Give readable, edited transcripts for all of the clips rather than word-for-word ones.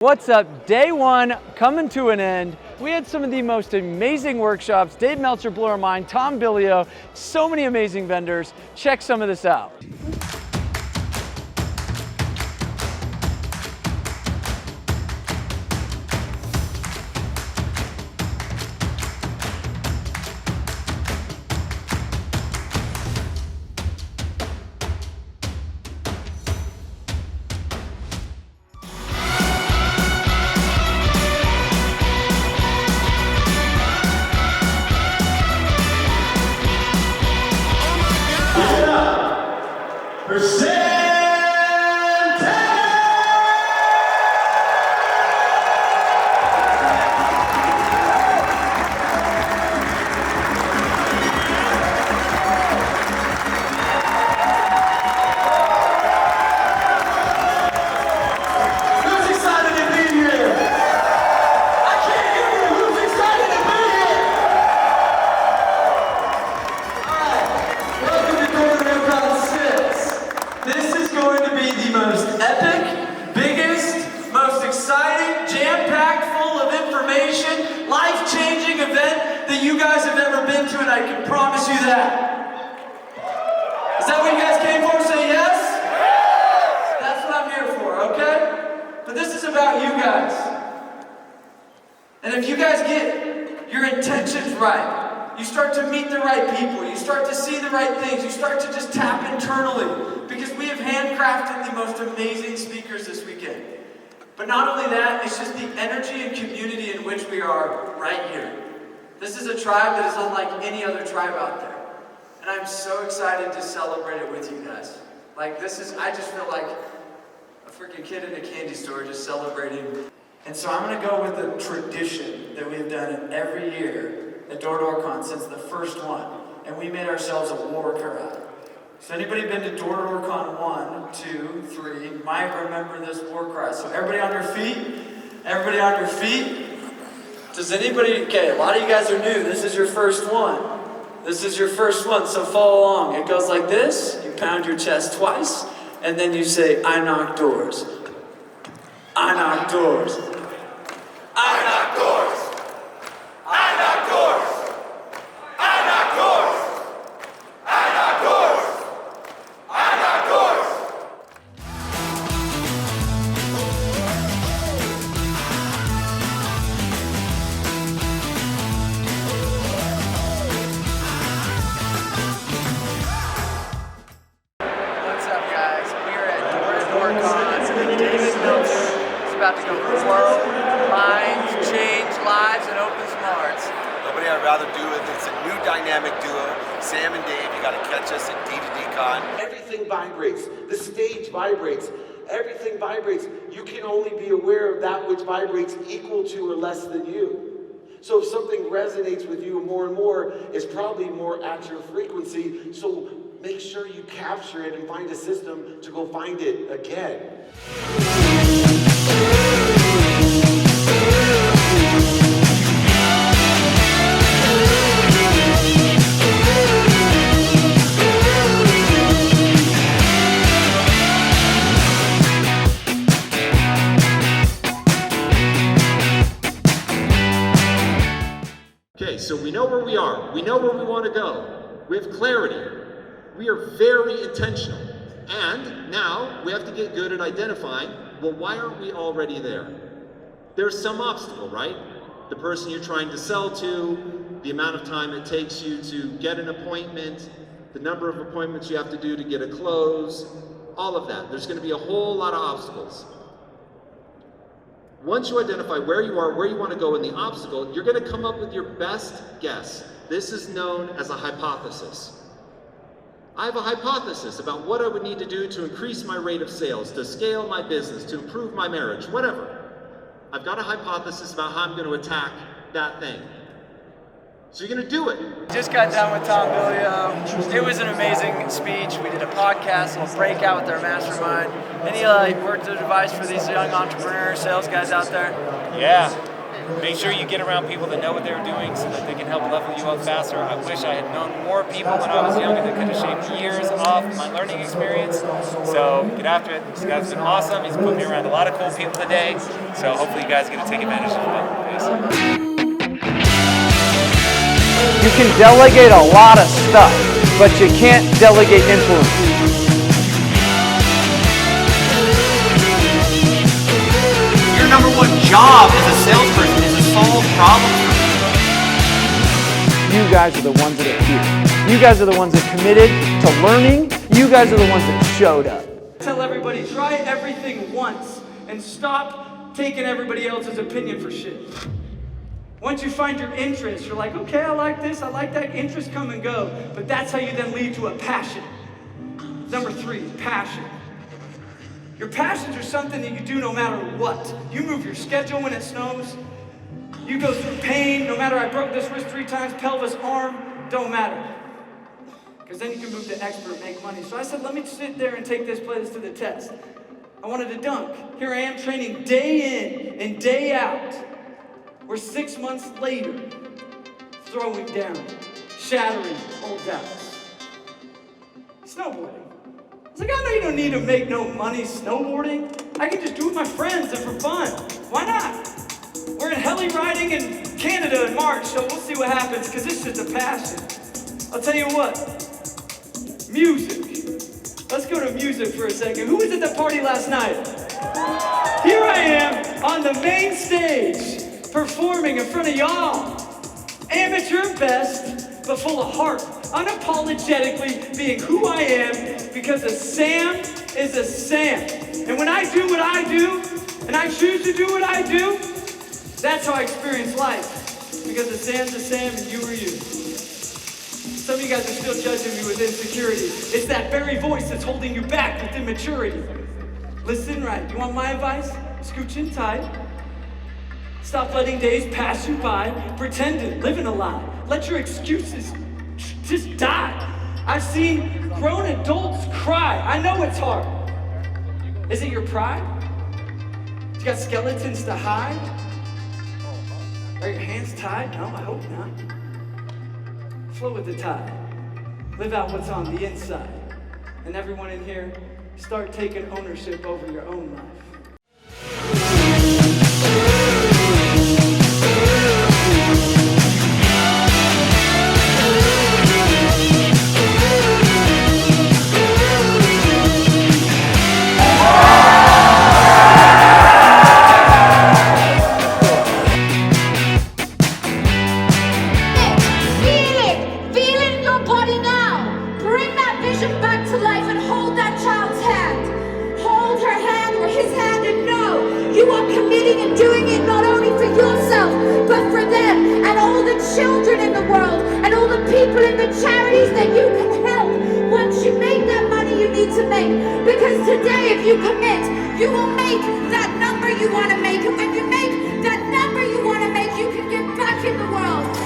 What's up? Day one coming to an end. We had some of the most amazing workshops. Dave Meltzer blew our mind, Tom Billio, so many amazing vendors. Check some of this out. And if you guys get your intentions right, you start to meet the right people, you start to see the right things, you start to just tap internally, because we have handcrafted the most amazing speakers this weekend. But not only that, it's just the energy and community in which we are right here. This is a tribe that is unlike any other tribe out there. And I'm so excited to celebrate it with you guys. I just feel like a freaking kid in a candy store just celebrating. And so I'm going to go with the tradition that we've done every year at D2Dcon since the first one. And we made ourselves a war cry. So anybody been to D2Dcon 1, 2, 3, might remember this war cry. So everybody on your feet. Everybody on your feet. Does anybody, okay, a lot of you guys are new. This is your first one. This is your first one, so follow along. It goes like this. You pound your chest twice, and then you say, I knock doors. I knock doors. I knock doors. I knock doors. I knock doors. I knock doors. I knock doors. What's up, guys? We're at D2Dcon. David Meltzer is about to go blow minds, change lives, and open some hearts. Nobody I'd rather do it. It's a new dynamic duo. Sam and Dave, you got to catch us at D2Dcon. Everything vibrates. The stage vibrates. Everything vibrates. You can only be aware of that which vibrates equal to or less than you. So if something resonates with you more and more, it's probably more at your frequency. So make sure you capture it and find a system to go find it again. Okay, so we know where we are. We know where we want to go. We have clarity. We are very intentional. And now we have to get good at identifying, well, why aren't we already there? There's some obstacle, right? The person you're trying to sell to, the amount of time it takes you to get an appointment, the number of appointments you have to do to get a close, all of that. There's going to be a whole lot of obstacles. Once you identify where you are, where you want to go in the obstacle, you're going to come up with your best guess. This is known as a hypothesis. I have a hypothesis about what I would need to do to increase my rate of sales, to scale my business, to improve my marriage, whatever. I've got a hypothesis about how I'm going to attack that thing. So you're going to do it. Just got done with Tom Billio. It was an amazing speech. We did a podcast, a little breakout with our mastermind. Any words of advice for these young entrepreneurs, sales guys out there? Yeah, make sure you get around people that know what they're doing so that they can help level you up faster. I wish I had known more people when I was younger that could have shaved years off my learning experience. So get after it. This guy's been awesome. He's put me around a lot of cool people today. So hopefully you guys get to take advantage of it. You can delegate a lot of stuff, but you can't delegate influence. Your number one job as a salesperson is to solve problems for people. You guys are the ones that are here. You guys are the ones that committed to learning. You guys are the ones that showed up. Tell everybody, try everything once and stop taking everybody else's opinion for shit. Once you find your interest, you're like, okay, I like this, I like that, interest come and go. But that's how you then lead to a passion. Number 3, passion. Your passions are something that you do no matter what. You move your schedule when it snows. You go through pain, no matter I broke this wrist 3 times, pelvis, arm, don't matter. Because then you can move to expert, make money. So I said, let me sit there and take this place to the test. I wanted to dunk. Here I am training day in and day out. We're 6 months later, throwing down, shattering old doubts. Snowboarding. I was like, I know you don't need to make no money snowboarding. I can just do it with my friends and for fun. Why not? We're in heli riding in Canada in March, so we'll see what happens, because it's just a passion. I'll tell you what, music. Let's go to music for a second. Who was at the party last night? Here I am on the main stage, performing in front of y'all. Amateur best, but full of heart. Unapologetically being who I am, because a Sam is a Sam. And when I do what I do, and I choose to do what I do, that's how I experience life. Because a Sam's a Sam and you are you. Some of you guys are still judging me with insecurity. It's that very voice that's holding you back with immaturity. Listen right. You want my advice? Scooch in tight. Stop letting days pass you by, pretending, living a lie. Let your excuses just die. I've seen grown adults cry. I know it's hard. Is it your pride? You got skeletons to hide? Are your hands tied? No, I hope not. Flow with the tide. Live out what's on the inside. And everyone in here, start taking ownership over your own life. Children in the world and all the people in the charities that you can help once you make that money you need to make. Because today, if you commit, you will make that number you want to make. And when you make that number you want to make, you can get back in the world.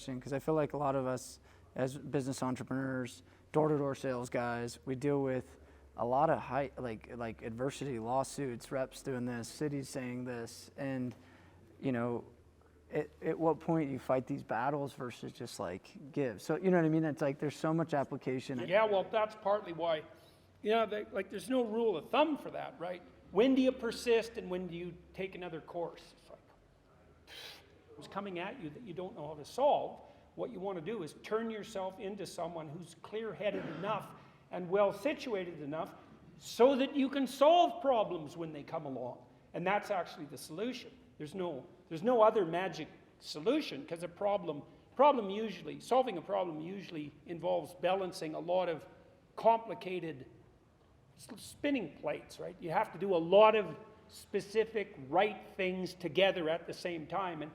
Because I feel like a lot of us as business entrepreneurs, door-to-door sales guys, we deal with a lot of like adversity, lawsuits, reps doing this, cities saying this, and you know, at what point you fight these battles versus just like give. So you know what I mean? It's like there's so much application. Yeah, well, that's partly why. Yeah, there's no rule of thumb for that, right? When do you persist and when do you take another course? It's like, what's coming at you that you don't know how to solve. What you want to do is turn yourself into someone who's clear-headed enough and well-situated enough so that you can solve problems when they come along. And that's actually the solution. There's no other magic solution, because solving a problem usually involves balancing a lot of complicated spinning plates, right? You have to do a lot of specific right things together at the same time, and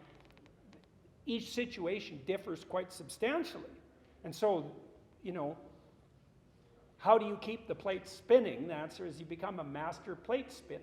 each situation differs quite substantially. And so, you know, How do you keep the plate spinning? The answer is you become a master plate spinner.